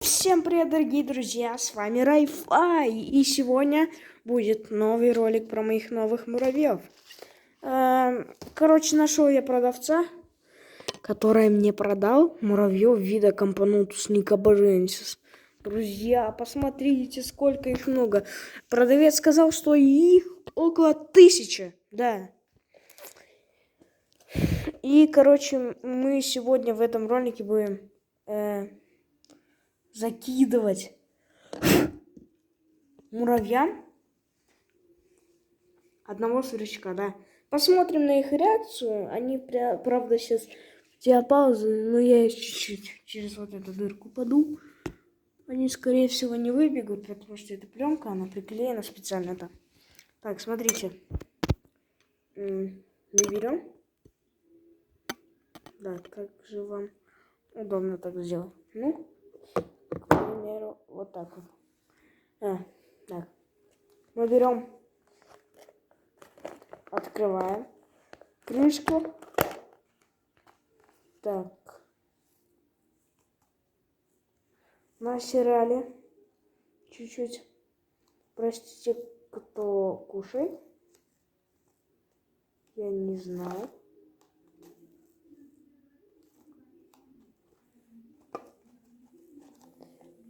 Всем привет, дорогие друзья, с вами Райфай, и сегодня будет новый ролик про моих новых муравьев. Короче, нашел я продавца, который мне продал муравьев вида Camponotus nicabarensis. Друзья, посмотрите, сколько их много. Продавец сказал, что их около 1000, да. И, короче, мы сегодня в этом ролике будем закидывать муравьям одного сверчка, да. Посмотрим на их реакцию. Они, правда, сейчас в диапаузы, но я их чуть-чуть через вот эту дырку паду. Они, скорее всего, не выбегут, потому что эта пленка, она приклеена специально там. Так, смотрите. Мы берем. Да, как же вам удобно так сделать? Ну, к примеру, вот так вот. Так. Мы берем, открываем крышку. Так. Насирали чуть-чуть. Простите, кто кушает. Я не знаю.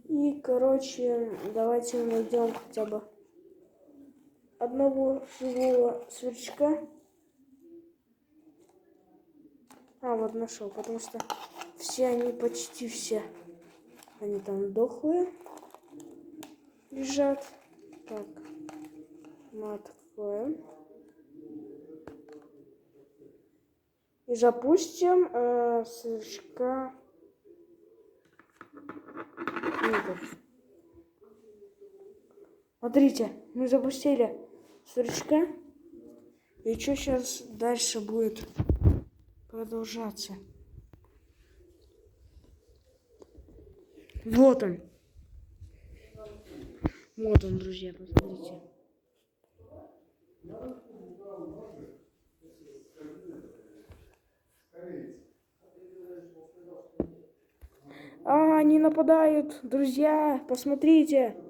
И, короче, давайте найдем хотя бы одного живого сверчка. Вот нашел, потому что все они, почти все, они там дохлые лежат. Так, мы откроем. И запустим сверчка. Смотрите, мы запустили сверчка. И что сейчас дальше будет продолжаться? Вот он. Вот он, друзья, посмотрите. Они нападают, друзья, посмотрите.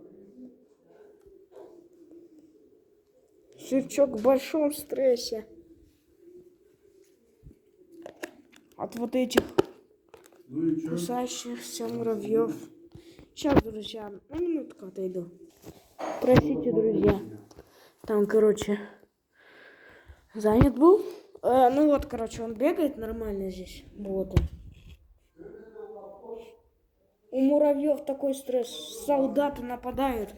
Сверчок в большом стрессе от вот этих кусающихся муравьев. Сейчас, друзья, на минутку отойду. Простите, друзья. Там, короче, занят был. Ну вот, короче, он бегает нормально здесь. Вот он. У муравьев такой стресс. Солдаты нападают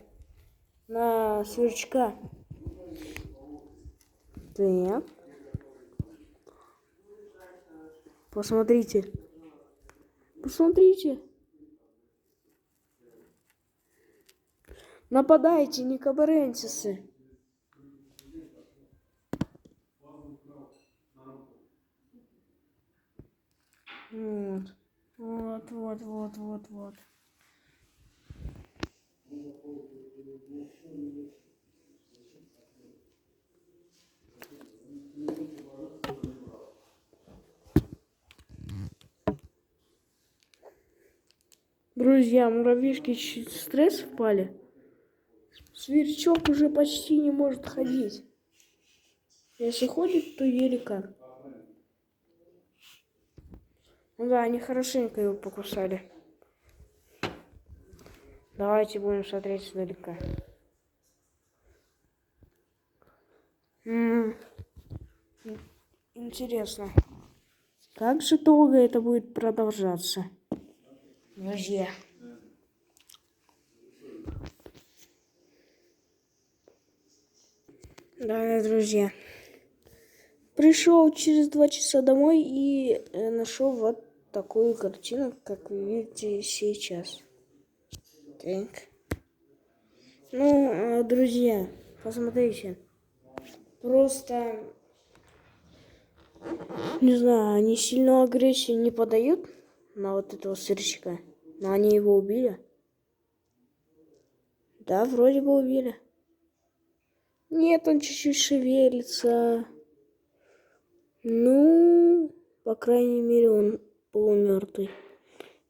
на сверчка. Так. Посмотрите. Посмотрите. Нападайте, никабаренсисы. Вот. Друзья, муравьишки чуть в стресс впали. Сверчок уже почти не может ходить. Если ходит, то еле как. Ну да, они хорошенько его покусали. Давайте будем смотреть издалека. Интересно, как же долго это будет продолжаться, друзья? Да, друзья. Пришел через 2 часа домой и нашел вот такую картину, как вы видите сейчас. Так. Ну, друзья, посмотрите. Просто, не знаю, они сильно агрессию не подают на вот этого сырчика. Но они его убили. Да, вроде бы убили. Нет, он чуть-чуть шевелится. Ну, по крайней мере, он полумертвый.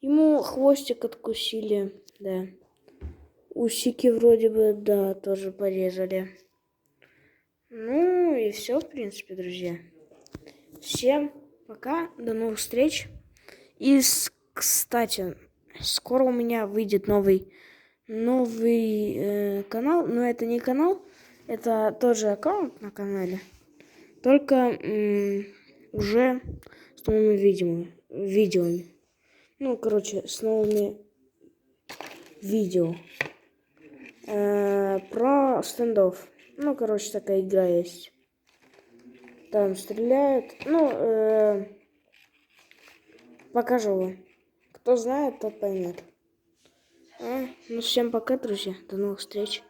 Ему хвостик откусили. да. Усики вроде бы, да, тоже порезали. Ну и все, в принципе, друзья. Всем пока, до новых встреч. И, кстати, скоро у меня выйдет новый канал. Но это не канал, это тоже аккаунт на канале. Только уже с новыми видеоми. Ну, короче, с новыми видео. Про стендов. Ну, короче, такая игра есть. Там стреляют. Ну, покажу вам. Кто знает, тот поймет. Ну, всем пока, друзья. До новых встреч.